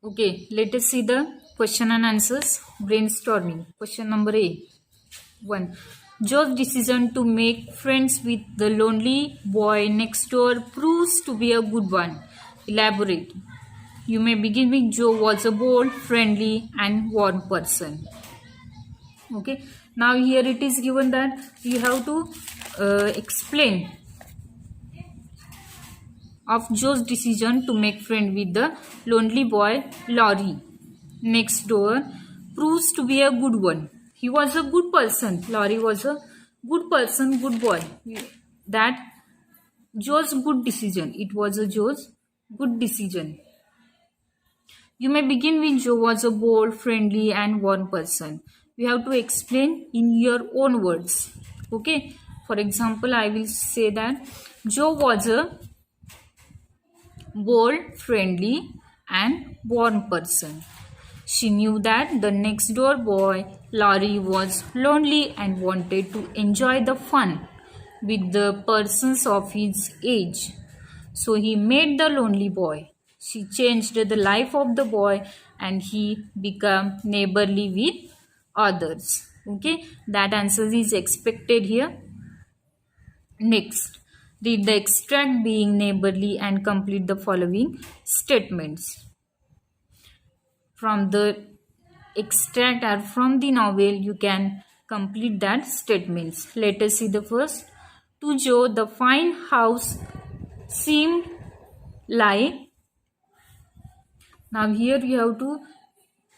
Okay, let us see the question and answers. Brainstorming. Question number A. 1. Joe's decision to make friends with the lonely boy next door proves to be a good one. Elaborate. You may begin with Joe was a bold, friendly, and warm person. Okay. Now here it is given that you have to explain of Joe's decision to make friend with the lonely boy Laurie next door proves to be a good one. He was a good person. Laurie was a good person, good boy. That Joe's good decision. It was a Joe's good decision. You may begin with Joe was a bold, friendly, and warm person. You have to explain in your own words. Okay. For example, I will say that Joe was a bold, friendly, and warm person. She knew that the next door boy, Laurie, was lonely and wanted to enjoy the fun with the persons of his age. So he made the lonely boy. She changed the life of the boy and he became neighborly with others. Okay, that answer is expected here. Next, read the extract being neighborly and complete the following statements. From the extract or from the novel, you can complete that statements. Let us see the first. To Joe, the fine house seemed like. Now here you have to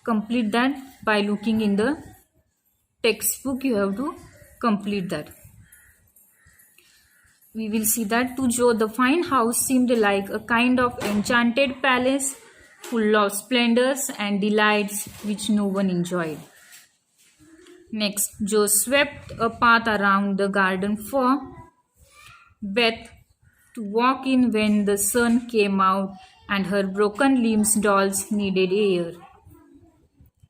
complete that by looking in the textbook. You have to complete that. We will see that to Joe, the fine house seemed like a kind of enchanted palace full of splendors and delights which no one enjoyed. Next, Joe swept a path around the garden for Beth to walk in when the sun came out and her broken limbs dolls needed air.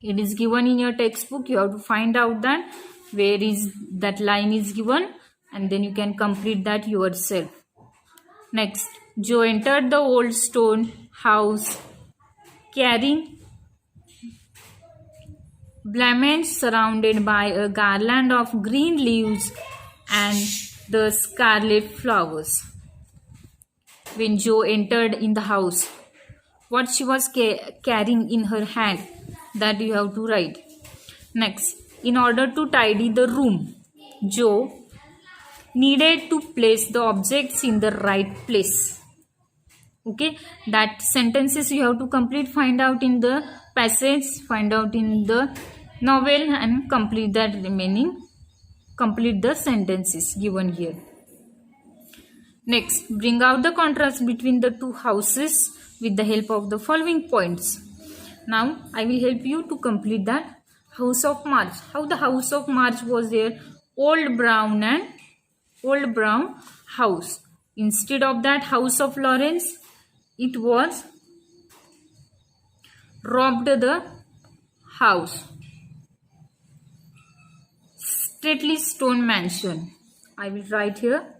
It is given in your textbook. You have to find out that where is that line is given and then you can complete that yourself. Next, Joe entered the old stone house carrying blamage surrounded by a garland of green leaves and the scarlet flowers. When Joe entered in the house, what she was carrying in her hand, that you have to write. Next, in order to tidy the room, Joe needed to place the objects in the right place. Okay, that sentences you have to complete, find out in the passage, find out in the novel and complete that remaining, complete the sentences given here. Next, bring out the contrast between the two houses with the help of the following points. Now, I will help you to complete that. House of March. How the House of March was there? Old brown house. Instead of that House of Lawrence, it was robbed the house. Stately stone mansion. I will write here.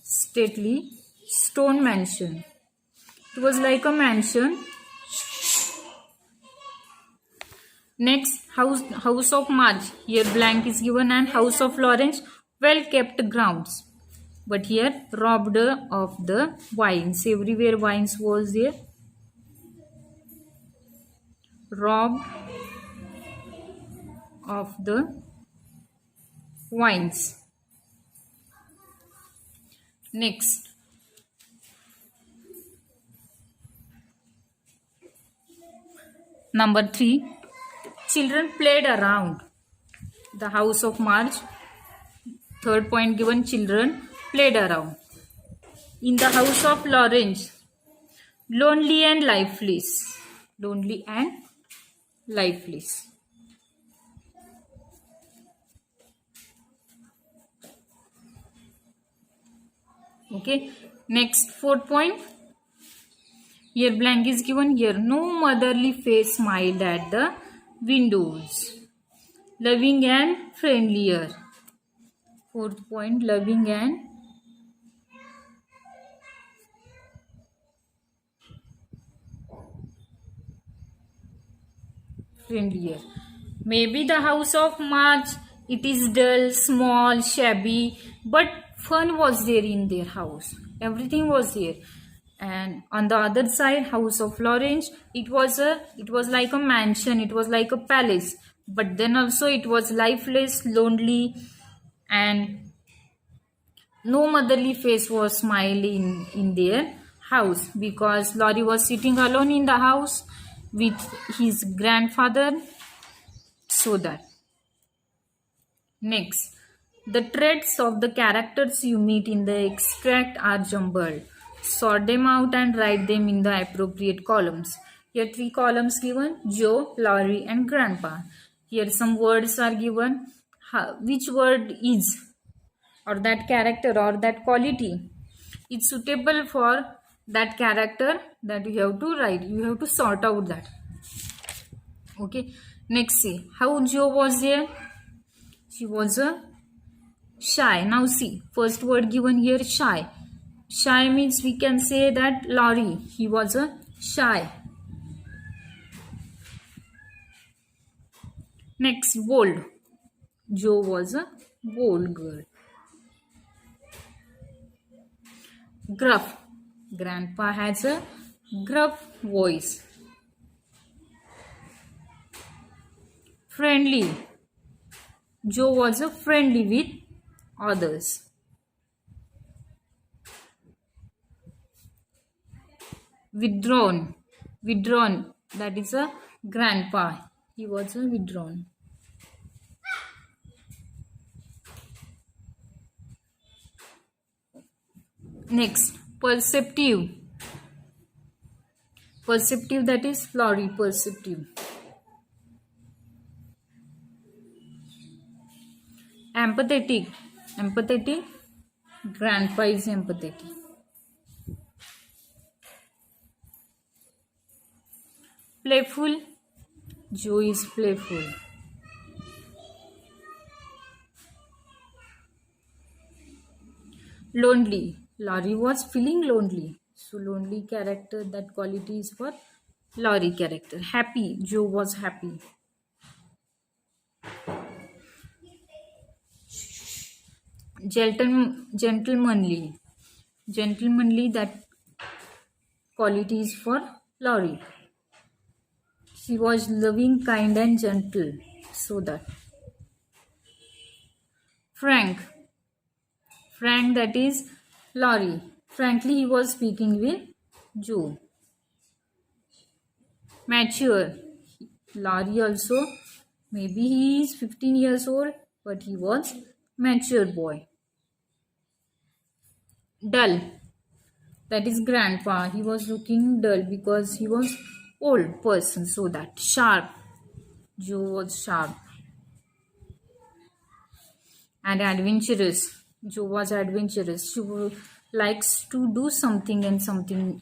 Stately stone mansion. It was like a mansion. Next, House of March. Here blank is given and House of Lawrence, well kept grounds. But here robbed of the wines. Everywhere wines was there. Robbed of the wines. Next, number 3. Children played around the House of March. Third point given, children played around. In the House of Lawrence, lonely and lifeless. Lonely and lifeless. Okay. Next, fourth point. Here blank is given. Here no motherly face smiled at the windows. Loving and friendlier. Fourth point, loving and friendlier. Maybe the house of Marge, it is dull, small, shabby, but fun was there in their house. Everything was there. And on the other side, house of Lawrence, it was like a mansion, it was like a palace. But then also it was lifeless, lonely, and no motherly face was smiling in their house because Laurie was sitting alone in the house with his grandfather. So that next, the traits of the characters you meet in the extract are jumbled. Sort them out and write them in the appropriate columns. Here 3 columns given: Joe, Laurie, and Grandpa. Here some words are given. Which word is, or that character or that quality is suitable for that character, that you have to write. You have to sort out that. Okay. Next, see how Joe was there. She was a shy. Now see, first word given here, shy. Shy means we can say that Laurie, he was a shy. Next, bold. Joe was a bold girl. Gruff. Grandpa has a gruff voice. Friendly. Joe was a friendly with others. Withdrawn. Withdrawn. That is a grandpa. He was a withdrawn. Next, perceptive. Perceptive, that is Laurie, perceptive. Empathetic. Empathetic. Grandpa is empathetic. Playful. Joe is playful. Lonely. Laurie was feeling lonely. So lonely character, that quality is for Laurie character. Happy. Joe was happy. Gentlemanly. Gentlemanly, that quality is for Laurie. She was loving, kind, and gentle. So that. Frank. Frank, that is Laurie. Frankly, he was speaking with Joe. Mature. Laurie also, maybe he is 15 years old, but he was mature boy. Dull. That is grandpa. He was looking dull because he was old person. So that. Sharp. Joe was sharp. And adventurous. Joe was adventurous. She likes to do something and something.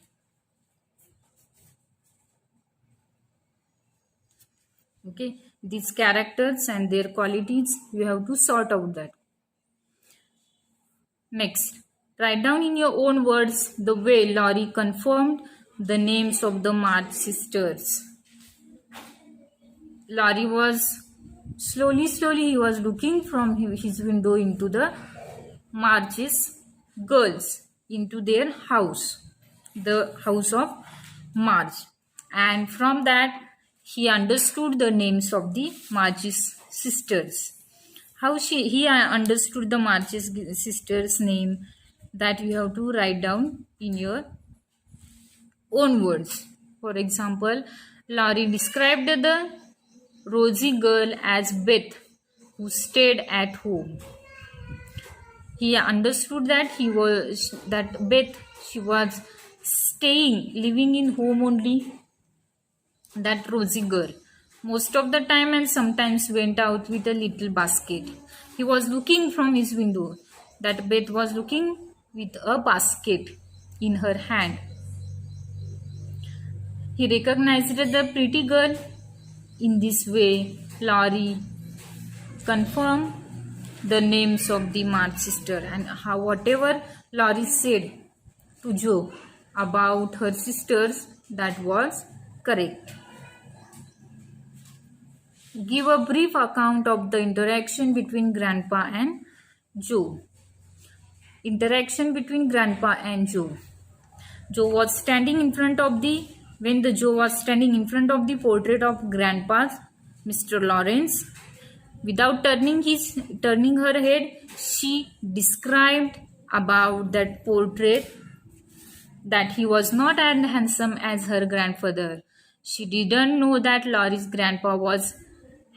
Okay. These characters and their qualities, you have to sort out that. Next. Write down in your own words the way Laurie confirmed the names of the Marge sisters. Laurie was slowly he was looking from his window into the Marge's girls, into their house, the house of Marge. And from that, he understood the names of the Marge's sisters. How he understood the Marge's sisters' name, that you have to write down in your own words. For example, Laurie described the rosy girl as Beth, who stayed at home. He understood that Beth, she was living in home only. That rosy girl, most of the time and sometimes went out with a little basket. He was looking from his window. That Beth was looking with a basket in her hand. He recognized the pretty girl. In this way, Laurie confirmed the names of the Marge sister, and whatever Laurie said to Joe about her sisters, that was correct. Give a brief account of the interaction between Grandpa and Joe. Interaction between Grandpa and Joe. Joe was standing in front of the when the Joe was standing in front of the portrait of Grandpa, Mr. Lawrence. Without turning her head, she described about that portrait that he was not as handsome as her grandfather. She didn't know that Laurie's grandpa was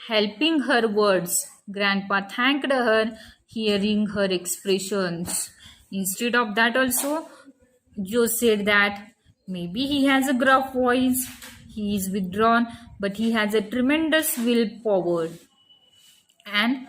helping her words. Grandpa thanked her, hearing her expressions. Instead of that, also, Joe said that maybe he has a gruff voice, he is withdrawn, but he has a tremendous willpower. And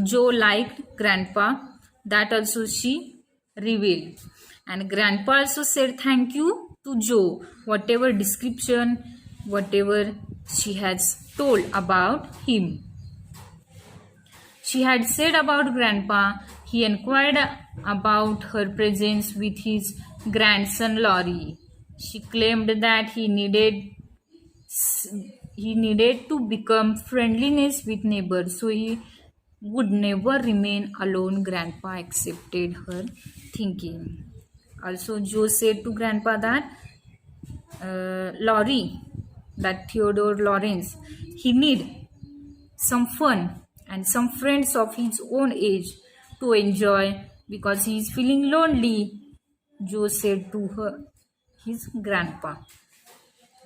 Joe liked Grandpa. That also she revealed. And Grandpa also said thank you to Joe. Whatever description, whatever she has told about him. She had said about Grandpa, he inquired about her presence with his grandson Laurie. She claimed that he needed to become friendliness with neighbors, so he would never remain alone. Grandpa accepted her thinking. Also, Joe said to Grandpa that Laurie, that Theodore Lawrence, he need some fun and some friends of his own age to enjoy because he is feeling lonely, Joe said to his grandpa.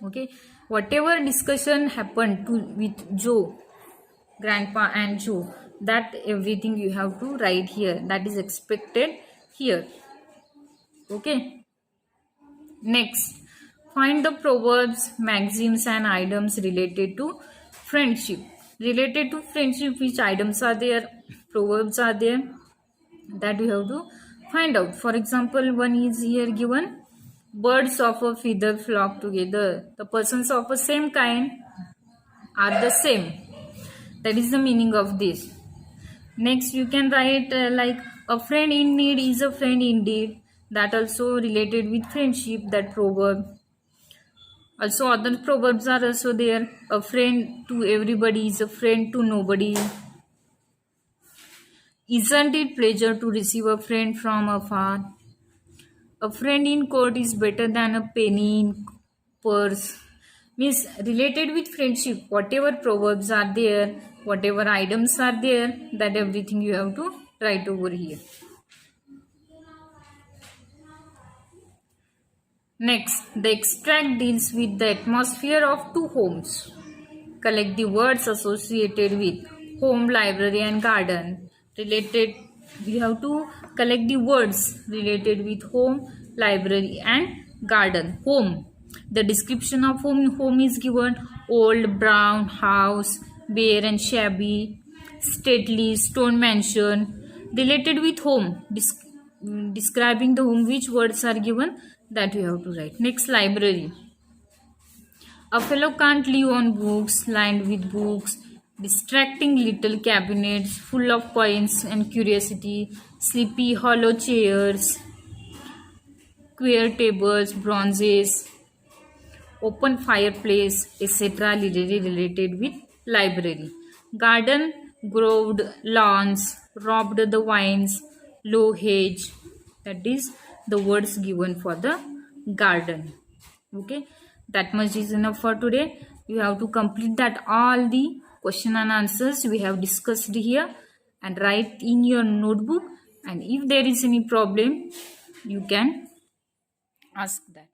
Okay, whatever discussion happened with Joe, Grandpa and Joe, that everything you have to write here. That is expected here. Okay. Next, find the proverbs, maxims and items related to friendship. Related to friendship, which items are there, proverbs are there, that we have to find out. For example, one is here given. Birds of a feather flock together. The persons of the same kind are the same. That is the meaning of this. Next, you can write like a friend in need is a friend indeed. That also related with friendship, that proverb. Also, other proverbs are also there. A friend to everybody is a friend to nobody. Isn't it pleasure to receive a friend from afar? A friend in court is better than a penny in purse. Means related with friendship, whatever proverbs are there, whatever items are there, that everything you have to write over here. Next, the extract deals with the atmosphere of two homes. Collect the words associated with home, library and garden. Related, we have to collect the words related with home, library and garden. Home. The description of home is given: old brown house, bare and shabby, stately stone mansion. Related with home, describing the home, which words are given, that you have to write. Next, library. A fellow can't live on books, lined with books, distracting little cabinets full of coins and curiosity, sleepy hollow chairs, queer tables, bronzes, open fireplace, etc. related with library. Garden, groved lawns, robbed the vines, low hedge. That is the words given for the garden. Okay, that much is enough for today. You have to complete that all the question and answers we have discussed here and write in your notebook, and if there is any problem you can ask that.